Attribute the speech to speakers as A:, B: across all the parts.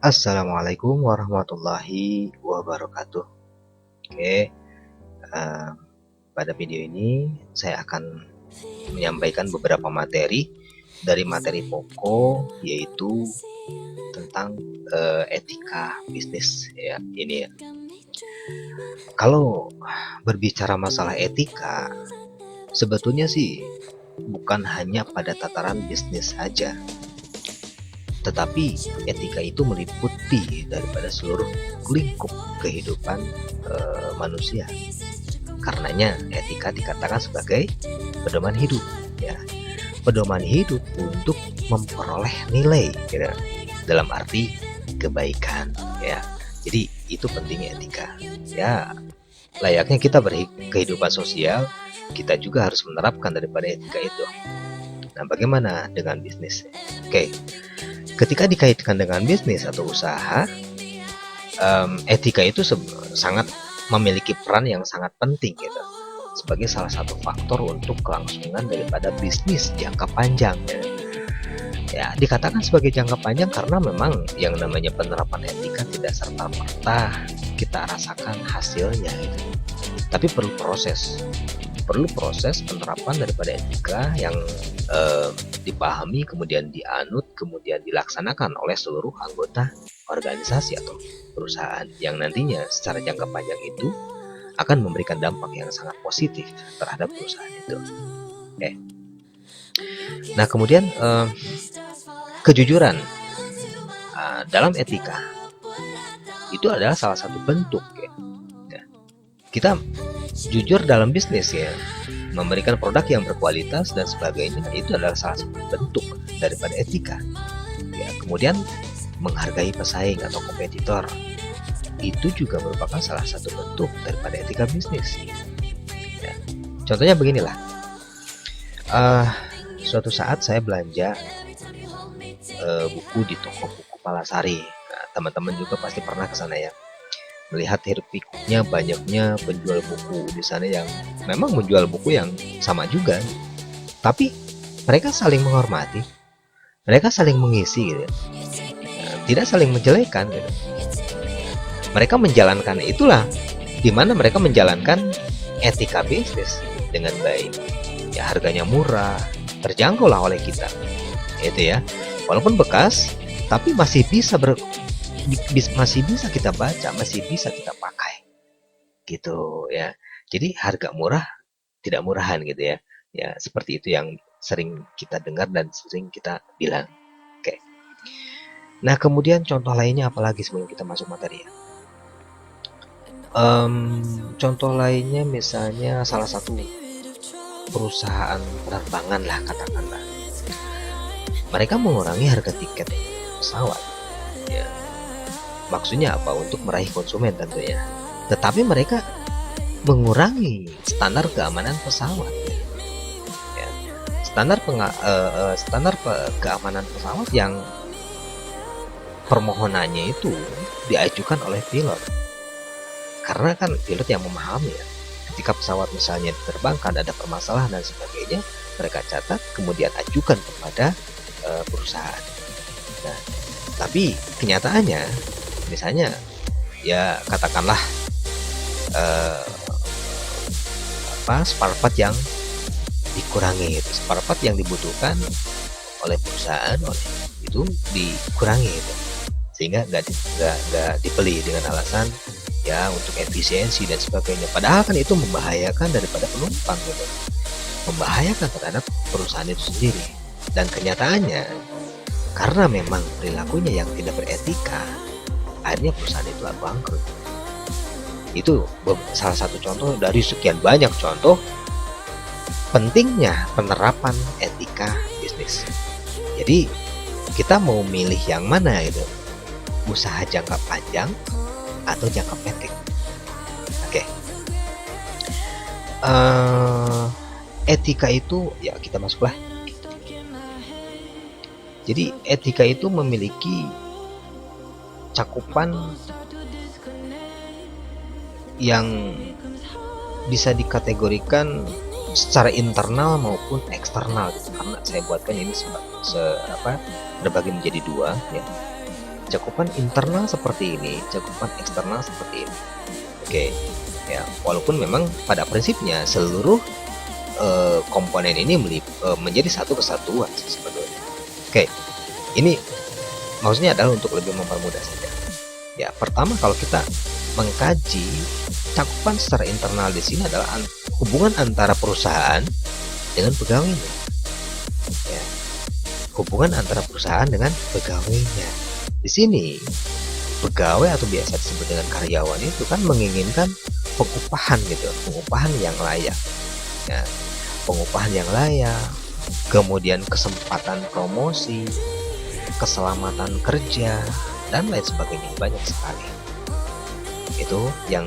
A: Assalamualaikum warahmatullahi wabarakatuh. Oke, eh, pada video ini saya akan menyampaikan beberapa materi dari materi pokok, yaitu tentang etika bisnis. Ya, ini ya. Kalau berbicara masalah etika, sebetulnya sih bukan hanya pada tataran bisnis saja, tetapi etika itu meliputi daripada seluruh lingkup kehidupan manusia. Karenanya etika dikatakan sebagai pedoman hidup, ya, pedoman hidup untuk memperoleh nilai, ya, dalam arti kebaikan, ya. Jadi itu pentingnya etika, ya. Layaknya kita berkehidupan sosial, kita juga harus menerapkan daripada etika itu. Nah, bagaimana dengan bisnis? Oke, ketika dikaitkan dengan bisnis atau usaha, etika itu sangat memiliki peran yang sangat penting, gitu, sebagai salah satu faktor untuk kelangsungan daripada bisnis jangka panjang, ya. Ya, dikatakan sebagai jangka panjang karena memang yang namanya penerapan etika tidak serta-merta kita rasakan hasilnya, gitu. Tapi perlu proses penerapan daripada etika yang dipahami, kemudian dianut, kemudian dilaksanakan oleh seluruh anggota organisasi atau perusahaan, yang nantinya secara jangka panjang itu akan memberikan dampak yang sangat positif terhadap perusahaan itu. Oke. Nah, kemudian kejujuran dalam etika itu adalah salah satu bentuk, ya. Kita jujur dalam bisnis, ya, memberikan produk yang berkualitas dan sebagainya, itu adalah salah satu bentuk daripada etika, ya. Kemudian menghargai pesaing atau kompetitor, itu juga merupakan salah satu bentuk daripada etika bisnis, ya. Contohnya beginilah, suatu saat saya belanja buku di toko buku Palasari. Nah, teman-teman juga pasti pernah ke sana, ya, melihat hiruk pikuknya banyaknya penjual buku di sana yang memang menjual buku yang sama juga, tapi mereka saling menghormati, mereka saling mengisi, gitu. Nah, tidak saling menjelekan, gitu. Mereka menjalankan itulah di mana mereka menjalankan etika bisnis dengan baik, ya. Harganya murah, terjangkau lah oleh kita, itu ya. Walaupun bekas, tapi masih bisa kita baca, masih bisa kita pakai, gitu ya. Jadi harga murah tidak murahan, gitu ya. Ya, seperti itu yang sering kita dengar dan sering kita bilang. Oke. Nah, kemudian contoh lainnya apalagi sebelum kita masuk materi, ya. Contoh lainnya misalnya salah satu perusahaan penerbangan lah, katakanlah. Mereka mengurangi harga tiket pesawat, ya. Maksudnya apa? Untuk meraih konsumen tentunya. Tetapi mereka mengurangi standar keamanan pesawat, ya. Standar keamanan pesawat yang permohonannya itu diajukan oleh pilot. Karena kan pilot yang memahami, ya. Ketika pesawat misalnya diterbangkan ada permasalahan dan sebagainya, mereka catat kemudian ajukan kepada perusahaan. Nah, tapi kenyataannya misalnya, ya, katakanlah spare part yang dikurangi, itu spare part yang dibutuhkan oleh perusahaan itu dikurangi, itu sehingga nggak dibeli dengan alasan, ya, untuk efisiensi dan sebagainya. Padahal kan itu membahayakan daripada penumpang, gitu, membahayakan terhadap perusahaan itu sendiri. Dan kenyataannya karena memang perilakunya yang tidak beretika, akhirnya perusahaan itu bangkrut. Itu salah satu contoh dari sekian banyak contoh pentingnya penerapan etika bisnis. Jadi kita mau milih yang mana, itu usaha jangka panjang atau jangka pendek. Oke. Etika itu, ya, kita masuklah. Jadi etika itu memiliki cakupan yang bisa dikategorikan secara internal maupun eksternal, gitu. Karena saya buatkan ini terbagi menjadi dua, ya. cakupan internal seperti ini, cakupan eksternal seperti ini. Oke, ya walaupun memang pada prinsipnya seluruh komponen ini menjadi satu kesatuan sebetulnya. Oke, ini maksudnya adalah untuk lebih mempermudah saja. Ya, pertama kalau kita mengkaji cakupan secara internal di sini adalah hubungan antara perusahaan dengan pegawainya. Ya, hubungan antara perusahaan dengan pegawainya. Di sini pegawai atau biasa disebut dengan karyawan itu kan menginginkan pengupahan gitu, pengupahan yang layak. Ya, pengupahan yang layak, kemudian kesempatan promosi, keselamatan kerja, dan lain sebagainya, banyak sekali. Itu yang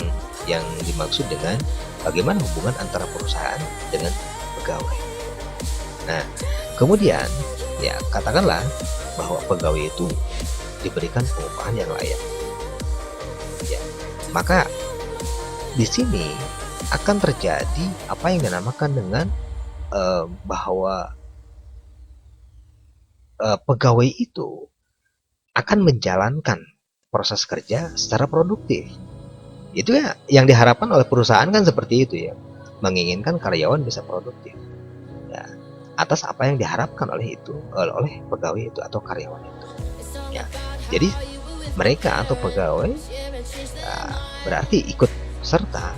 A: dimaksud dengan bagaimana hubungan antara perusahaan dengan pegawai. Nah, kemudian ya katakanlah bahwa pegawai itu diberikan pengupahan yang layak. Ya, maka di sini akan terjadi apa yang dinamakan dengan bahwa pegawai itu akan menjalankan proses kerja secara produktif. Itu ya yang diharapkan oleh perusahaan kan seperti itu ya, menginginkan karyawan bisa produktif. Ya, atas apa yang diharapkan oleh pegawai itu atau karyawan itu. Ya, jadi mereka atau pegawai berarti ikut serta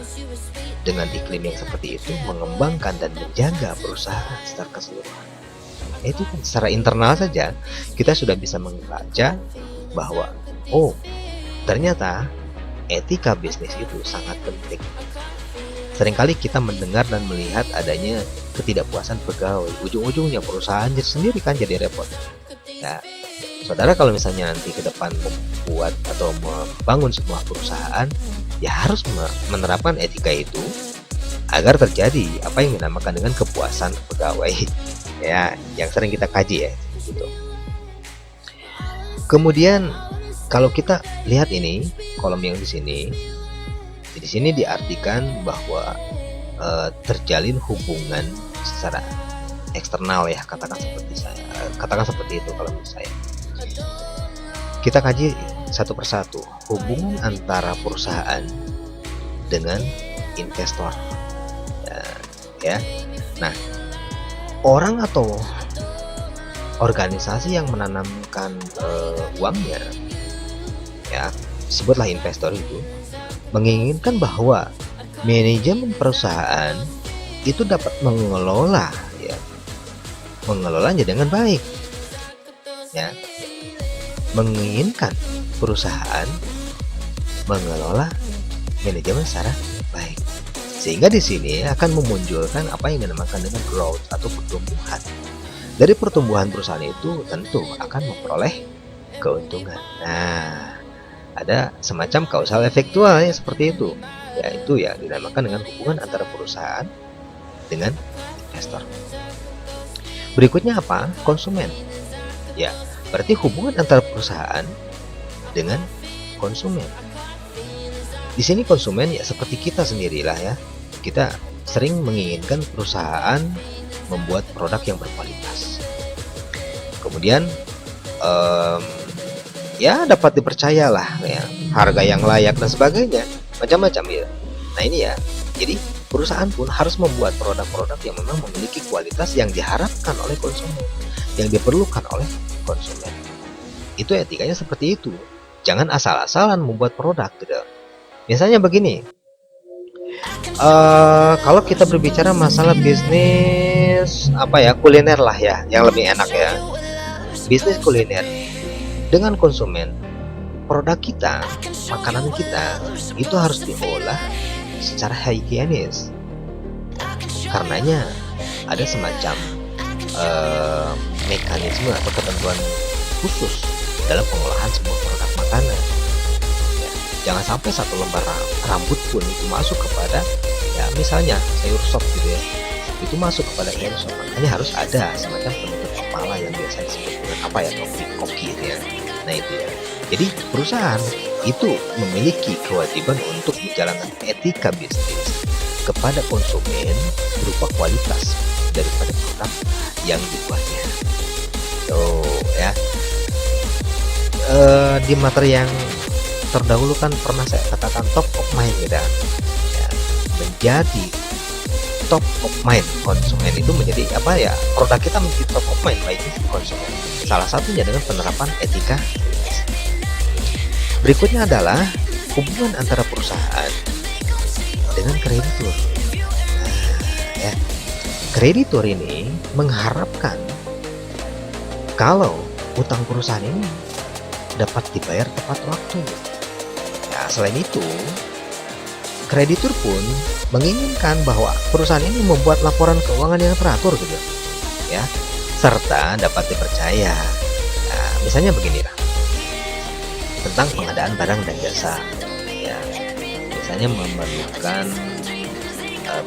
A: dengan iklim yang seperti itu mengembangkan dan menjaga perusahaan secara keseluruhan. Itu kan secara internal saja kita sudah bisa membaca bahwa ternyata etika bisnis itu sangat penting. Seringkali kita mendengar dan melihat adanya ketidakpuasan pegawai, ujung-ujungnya perusahaan sendiri kan jadi repot. Nah, saudara kalau misalnya nanti ke depan membuat atau membangun sebuah perusahaan, ya harus menerapkan etika itu agar terjadi apa yang dinamakan dengan kepuasan pegawai. Ya, yang sering kita kaji ya, gitu. Kemudian kalau kita lihat ini kolom yang di sini diartikan bahwa terjalin hubungan secara eksternal ya, katakan seperti itu kalau menurut saya. Kita kaji satu persatu hubungan antara perusahaan dengan investor. Ya. Nah, orang atau organisasi yang menanamkan uangnya, ya sebutlah investor itu, menginginkan bahwa manajemen perusahaan itu dapat mengelolanya dengan baik. Ya, menginginkan perusahaan mengelola manajemen secara baik, sehingga di sini akan memunculkan apa yang dinamakan dengan growth atau pertumbuhan. Dari pertumbuhan perusahaan itu tentu akan memperoleh keuntungan. Nah, ada semacam kausal efektual ya seperti itu. Yaitu ya dinamakan dengan hubungan antara perusahaan dengan investor. Berikutnya apa? Konsumen. Ya, berarti hubungan antara perusahaan dengan konsumen. Di sini konsumen ya seperti kita sendirilah ya. Kita sering menginginkan perusahaan membuat produk yang berkualitas. Kemudian ya dapat dipercayalah ya, harga yang layak dan sebagainya, macam-macam ya. Nah ini ya, jadi perusahaan pun harus membuat produk-produk yang memang memiliki kualitas yang diharapkan oleh konsumen, yang diperlukan oleh konsumen. Itu etikanya seperti itu. Jangan asal-asalan membuat produk gitu. Misalnya begini, kalau kita berbicara masalah bisnis kuliner lah ya, yang lebih enak ya, bisnis kuliner dengan konsumen, produk kita, makanan kita itu harus diolah secara higienis. Karenanya ada semacam mekanisme atau ketentuan khusus dalam pengolahan sebuah produk makanan. Ya, jangan sampai satu lembar rambut pun itu masuk kepada ya misalnya sayur sop gitu ya, itu masuk kepada sayur sop. Makanya harus ada semacam penutup kepala yang biasa disebut dengan koki gitu ya. Nah itu ya. Jadi perusahaan itu memiliki kewajiban untuk menjalankan etika bisnis kepada konsumen berupa kualitas daripada produk yang dibuatnya. Ya. di materi yang terdahulu kan pernah saya katakan top of mind gitu ya. Menjadi top of mind konsumen itu menjadi apa ya, produk kita menjadi top of mind bagi konsumen. Salah satunya dengan penerapan etika. Berikutnya adalah hubungan antara perusahaan dengan kreditur. Ya. Kreditur ini mengharapkan kalau utang perusahaan ini dapat dibayar tepat waktu. Nah, selain itu, kreditur pun menginginkan bahwa perusahaan ini membuat laporan keuangan yang teratur gitu, ya, serta dapat dipercaya. Nah, misalnya beginilah, tentang pengadaan barang dan jasa, ya, misalnya memerlukan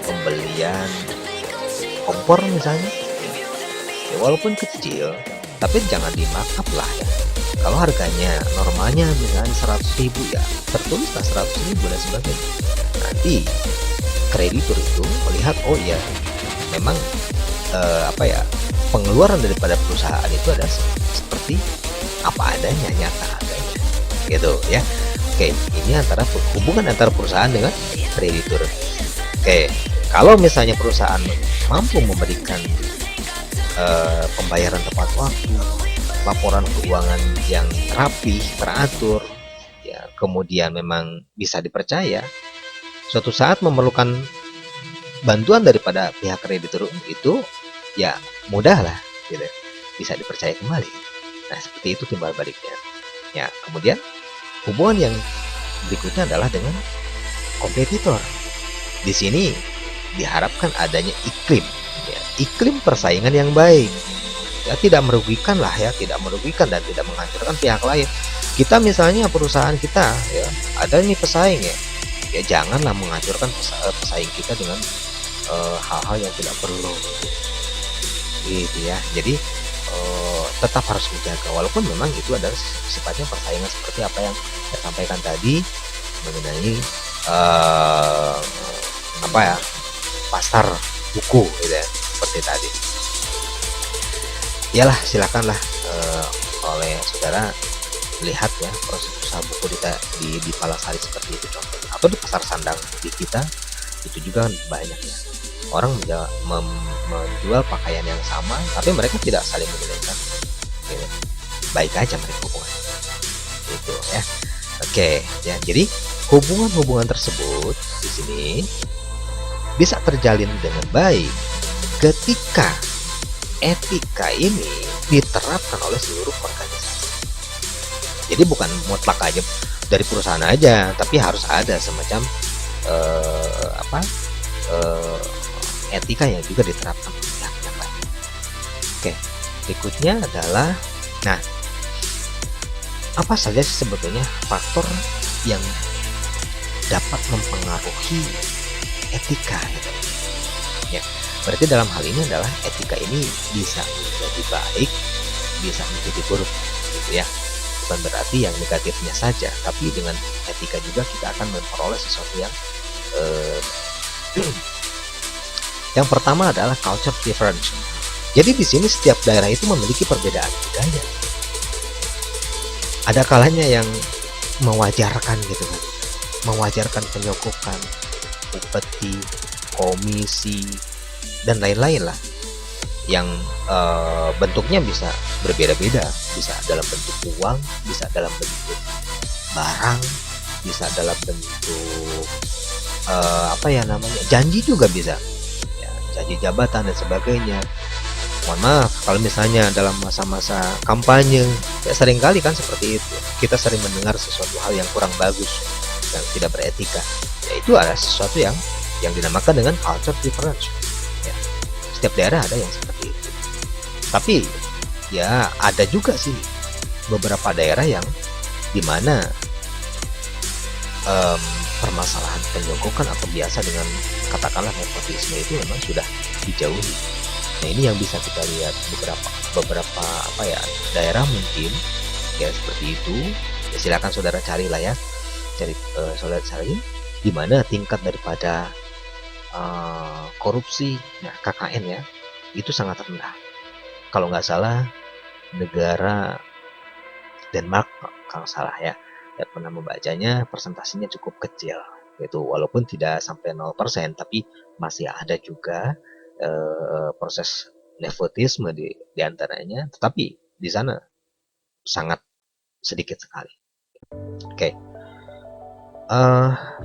A: pembelian kompor misalnya, ya, walaupun kecil, tapi jangan di markup lah ya. Kalau harganya normalnya misalnya 100.000 ya, tertulislah 100.000 dan sebagainya. Nanti kreditur itu melihat, oh iya, memang apa ya, pengeluaran daripada perusahaan itu ada seperti apa adanya, nyata adanya, gitu ya. Oke, ini antara hubungan antara perusahaan dengan kreditur. Oke, kalau misalnya perusahaan mampu memberikan pembayaran tepat waktu, laporan keuangan yang rapi, teratur, ya, kemudian memang bisa dipercaya, suatu saat memerlukan bantuan daripada pihak kreditur itu, ya mudah lah, gitu, bisa dipercaya kembali. Nah, seperti itu timbal baliknya. Ya, kemudian hubungan yang berikutnya adalah dengan kompetitor. Di sini diharapkan adanya iklim, ya, iklim persaingan yang baik. Ya, tidak merugikan lah ya, tidak merugikan dan tidak menghancurkan pihak lain. Kita misalnya perusahaan kita ya, ada nih pesaing ya, janganlah menghancurkan pesaing kita dengan hal-hal yang tidak perlu, gitu ya. Jadi tetap harus menjaga, walaupun memang itu adalah sifatnya persaingan seperti apa yang saya sampaikan tadi mengenai apa ya, pasar buku gitu ya, seperti tadi. Iyalah, silakanlah oleh saudara lihat ya proses usaha buku di Palasari seperti itu contohnya, atau di pasar sandang di kita itu juga banyak ya, orang menjual pakaian yang sama tapi mereka tidak saling menjelekkan, gitu. Baik aja mereka hubungan itu ya. Oke ya, jadi hubungan-hubungan tersebut di sini bisa terjalin dengan baik ketika etika ini diterapkan oleh seluruh organisasi. Jadi bukan mutlak aja dari perusahaan aja, tapi harus ada semacam etika yang juga diterapkan oleh pihak yang lain. Oke, berikutnya adalah, nah, apa saja sih sebetulnya faktor yang dapat mempengaruhi etika gitu. Ya, berarti dalam hal ini adalah etika ini bisa menjadi baik, bisa menjadi buruk, gitu ya. Bukan berarti yang negatifnya saja, tapi dengan etika juga kita akan memperoleh sesuatu yang yang pertama adalah culture difference. Jadi di sini setiap daerah itu memiliki perbedaan budaya. Ada kalanya yang mewajarkan gitu kan, mewajarkan penyogokan, upeti, komisi, dan lain-lain lah, yang bentuknya bisa berbeda-beda, bisa dalam bentuk uang, bisa dalam bentuk barang, bisa dalam bentuk janji juga bisa ya, janji jabatan dan sebagainya. Mohon maaf kalau misalnya dalam masa-masa kampanye ya, seringkali kan seperti itu, kita sering mendengar sesuatu hal yang kurang bagus, yang tidak beretika, yaitu ada sesuatu yang dinamakan dengan culture difference ya. Setiap daerah ada yang seperti itu, tapi ya ada juga sih beberapa daerah yang dimana permasalahan penyogokan atau biasa dengan katakanlah nepotisme itu memang sudah dijauhi. Nah, ini yang bisa kita lihat beberapa daerah mungkin ya seperti itu. Ya, silakan saudara carilah ya, saudara cari di mana tingkat daripada korupsi, nah KKN ya, itu sangat rendah. Kalau nggak salah negara Denmark kalau salah ya. Saya pernah membacanya, persentasenya cukup kecil gitu, walaupun tidak sampai 0%, tapi masih ada juga proses nepotisme di antaranya, tetapi di sana sangat sedikit sekali. Oke.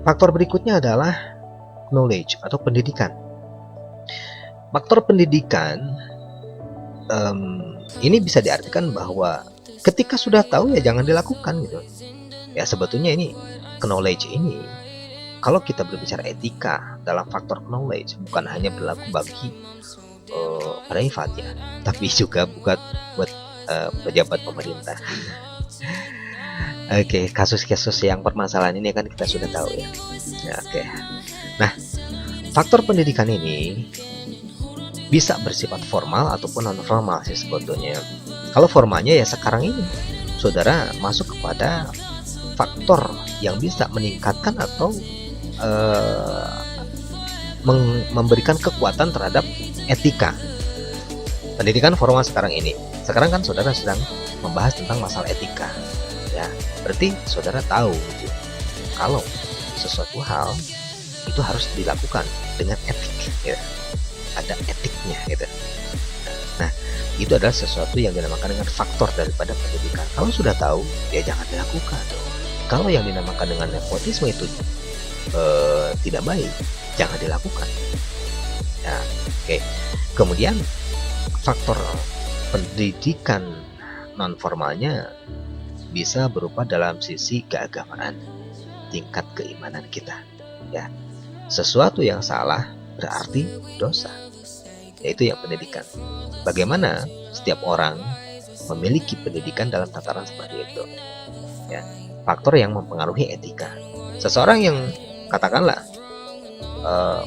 A: Faktor berikutnya adalah knowledge atau pendidikan. Faktor pendidikan ini bisa diartikan bahwa ketika sudah tahu ya jangan dilakukan gitu. Ya sebetulnya ini knowledge ini, kalau kita berbicara etika dalam faktor knowledge, bukan hanya berlaku bagi private ya, tapi juga buat buat pejabat pemerintah. Oke, kasus-kasus yang permasalahan ini kan kita sudah tahu ya. Oke. Nah, faktor pendidikan ini bisa bersifat formal ataupun non formal sih sebetulnya. Kalau formalnya ya sekarang ini saudara masuk kepada faktor yang bisa meningkatkan atau memberikan kekuatan terhadap etika. Pendidikan formal sekarang ini. Sekarang kan saudara sedang membahas tentang masalah etika. Ya, berarti saudara tahu gitu, kalau sesuatu hal itu harus dilakukan dengan etik, ya. Ada etiknya gitu. Nah, itu adalah sesuatu yang dinamakan dengan faktor daripada pendidikan. Kalau sudah tahu, ya jangan dilakukan. Kalau yang dinamakan dengan nepotisme itu tidak baik, jangan dilakukan. Ya, oke. Kemudian faktor pendidikan non formalnya bisa berupa dalam sisi keagamaan, tingkat keimanan kita. Ya, sesuatu yang salah berarti dosa, yaitu yang pendidikan. Bagaimana setiap orang memiliki pendidikan dalam tataran seperti itu? Ya, faktor yang mempengaruhi etika. Seseorang yang katakanlah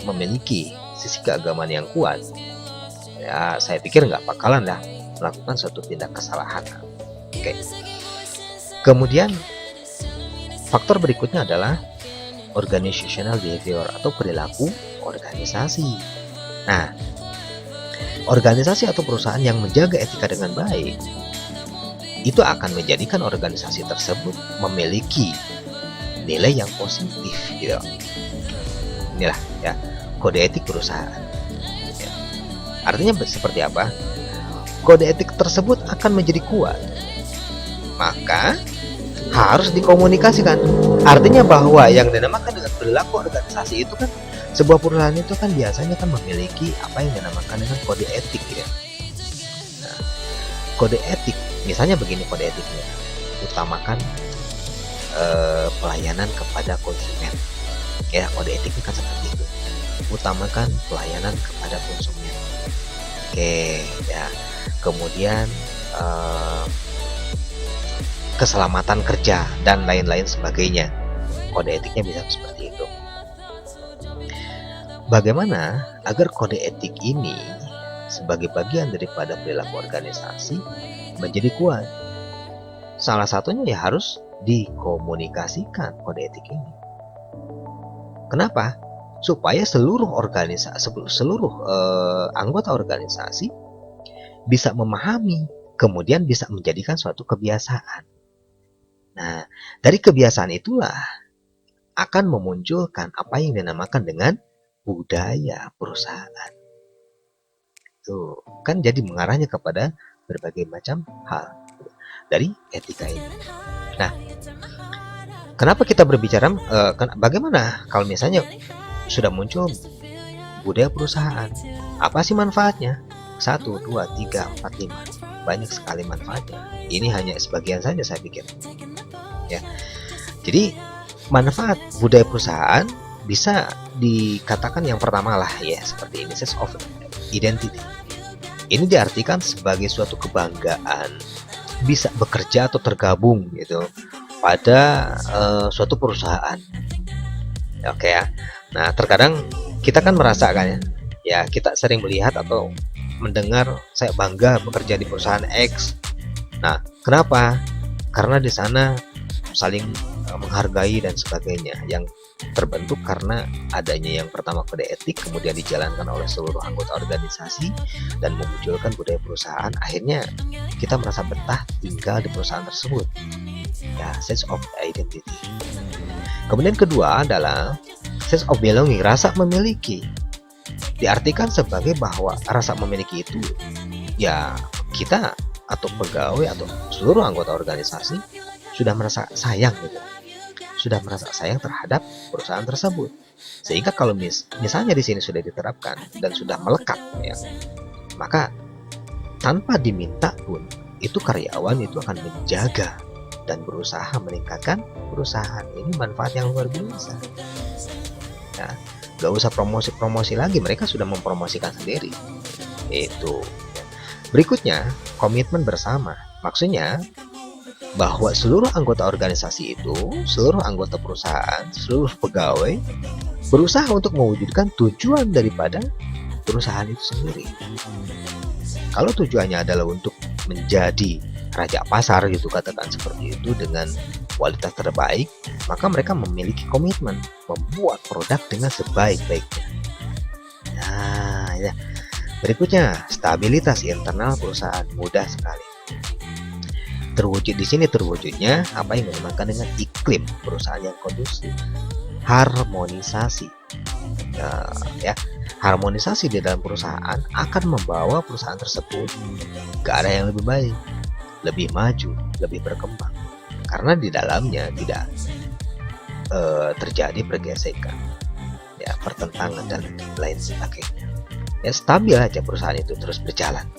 A: memiliki sisi keagamaan yang kuat, ya saya pikir nggak bakalan lah melakukan suatu tindak kesalahan. Oke. Kemudian faktor berikutnya adalah organizational behavior atau perilaku organisasi. Nah, organisasi atau perusahaan yang menjaga etika dengan baik itu akan menjadikan organisasi tersebut memiliki nilai yang positif gitu. Inilah ya kode etik perusahaan. Ya. Artinya seperti apa? Kode etik tersebut akan menjadi kuat, maka harus dikomunikasikan. Artinya bahwa yang dinamakan dengan perilaku organisasi itu kan, sebuah perusahaan itu kan biasanya kan memiliki apa yang dinamakan dengan kode etik ya. Nah, kode etik misalnya begini kode etiknya, utamakan pelayanan kepada konsumen. Ya, kode etiknya kan seperti itu. Utamakan pelayanan kepada konsumen. Oke, ya. Kemudian keselamatan kerja dan lain-lain sebagainya. Kode etiknya bisa seperti itu. Bagaimana agar kode etik ini sebagai bagian daripada perilaku organisasi menjadi kuat? Salah satunya ya harus dikomunikasikan kode etik ini. Kenapa? Supaya seluruh anggota organisasi bisa memahami, kemudian bisa menjadikan suatu kebiasaan. Nah, dari kebiasaan itulah akan memunculkan apa yang dinamakan dengan budaya perusahaan. Tuh, kan jadi mengarahnya kepada berbagai macam hal dari etika ini. Nah, kenapa kita berbicara bagaimana kalau misalnya sudah muncul budaya perusahaan? Apa sih manfaatnya? 1, 2, 3, 4, 5. Banyak sekali manfaatnya. Ini hanya sebagian saja saya pikir. Ya. Jadi manfaat budaya perusahaan bisa dikatakan yang pertama lah ya, seperti ini, sense of identity. Ini diartikan sebagai suatu kebanggaan bisa bekerja atau tergabung gitu pada suatu perusahaan. Oke ya. Nah, terkadang kita kan merasakan ya, kita sering melihat atau mendengar saya bangga bekerja di perusahaan X. Nah, kenapa? Karena di sana saling menghargai dan sebagainya, yang terbentuk karena adanya yang pertama kode etik, kemudian dijalankan oleh seluruh anggota organisasi dan memunculkan budaya perusahaan. Akhirnya kita merasa betah tinggal di perusahaan tersebut, ya, sense of identity. Kemudian kedua adalah sense of belonging, rasa memiliki. Diartikan sebagai bahwa rasa memiliki itu ya kita atau pegawai atau seluruh anggota organisasi sudah merasa sayang gitu, sudah merasa sayang terhadap perusahaan tersebut, sehingga kalau misalnya di sini sudah diterapkan dan sudah melekat ya, maka tanpa diminta pun itu karyawan itu akan menjaga dan berusaha meningkatkan perusahaan. Ini manfaat yang luar biasa ya, gak usah promosi lagi, mereka sudah mempromosikan sendiri itu. Berikutnya, komitmen bersama, maksudnya bahwa seluruh anggota organisasi itu, seluruh anggota perusahaan, seluruh pegawai berusaha untuk mewujudkan tujuan daripada perusahaan itu sendiri. Kalau tujuannya adalah untuk menjadi raja pasar gitu, katakan seperti itu, dengan kualitas terbaik, maka mereka memiliki komitmen membuat produk dengan sebaik-baiknya. Nah, ya. Berikutnya, stabilitas internal perusahaan mudah sekali. Terwujud di sini terwujudnya apa yang dinamakan dengan iklim perusahaan yang kondusif, harmonisasi. Ya, harmonisasi di dalam perusahaan akan membawa perusahaan tersebut ke arah yang lebih baik, lebih maju, lebih berkembang. Karena di dalamnya tidak terjadi pergesekan, ya, pertentangan dan lain sebagainya. Ya, stabil aja perusahaan itu terus berjalan.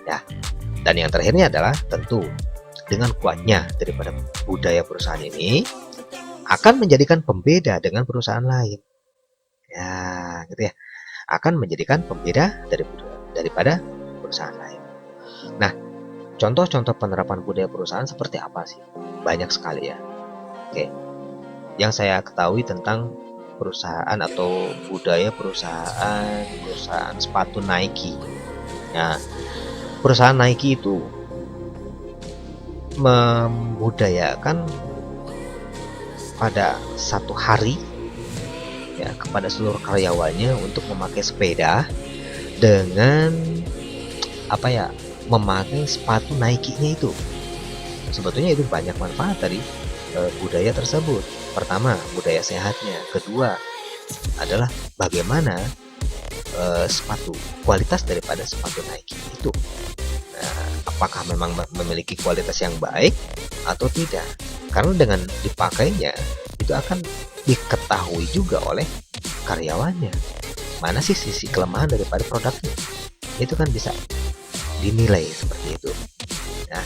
A: Ya, dan yang terakhirnya adalah tentu dengan kuatnya daripada budaya perusahaan ini akan menjadikan pembeda dengan perusahaan lain. Ya, gitu ya. Akan menjadikan pembeda daripada perusahaan lain. Nah, contoh-contoh penerapan budaya perusahaan seperti apa sih? Banyak sekali ya. Oke. Yang saya ketahui tentang perusahaan atau budaya perusahaan sepatu Nike. Nah, perusahaan Nike itu membudayakan pada satu hari ya kepada seluruh karyawannya untuk memakai sepeda dengan memakai sepatu Nike-nya itu. Sebetulnya itu banyak manfaat dari budaya tersebut. Pertama, budaya sehatnya. Kedua adalah bagaimana kualitas daripada sepatu Nike itu. Apakah memang memiliki kualitas yang baik atau tidak? Karena dengan dipakainya itu akan diketahui juga oleh karyawannya mana sih sisi kelemahan daripada produknya, itu kan bisa dinilai seperti itu. Nah,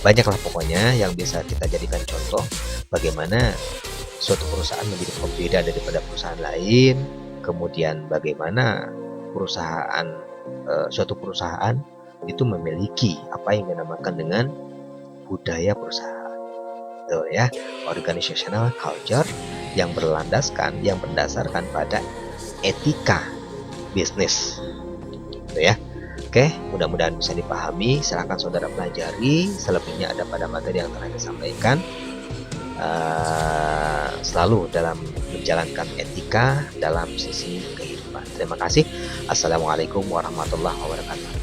A: banyaklah pokoknya yang bisa kita jadikan contoh bagaimana suatu perusahaan menjadi pembeda daripada perusahaan lain, kemudian bagaimana suatu perusahaan itu memiliki apa yang dinamakan dengan budaya perusahaan, ya, organizational culture yang berdasarkan pada etika bisnis, ya. Oke, mudah-mudahan bisa dipahami. Silakan saudara pelajari. Selebihnya ada pada materi yang telah disampaikan. Selalu dalam menjalankan etika dalam sisi kehidupan. Terima kasih. Assalamualaikum warahmatullahi wabarakatuh.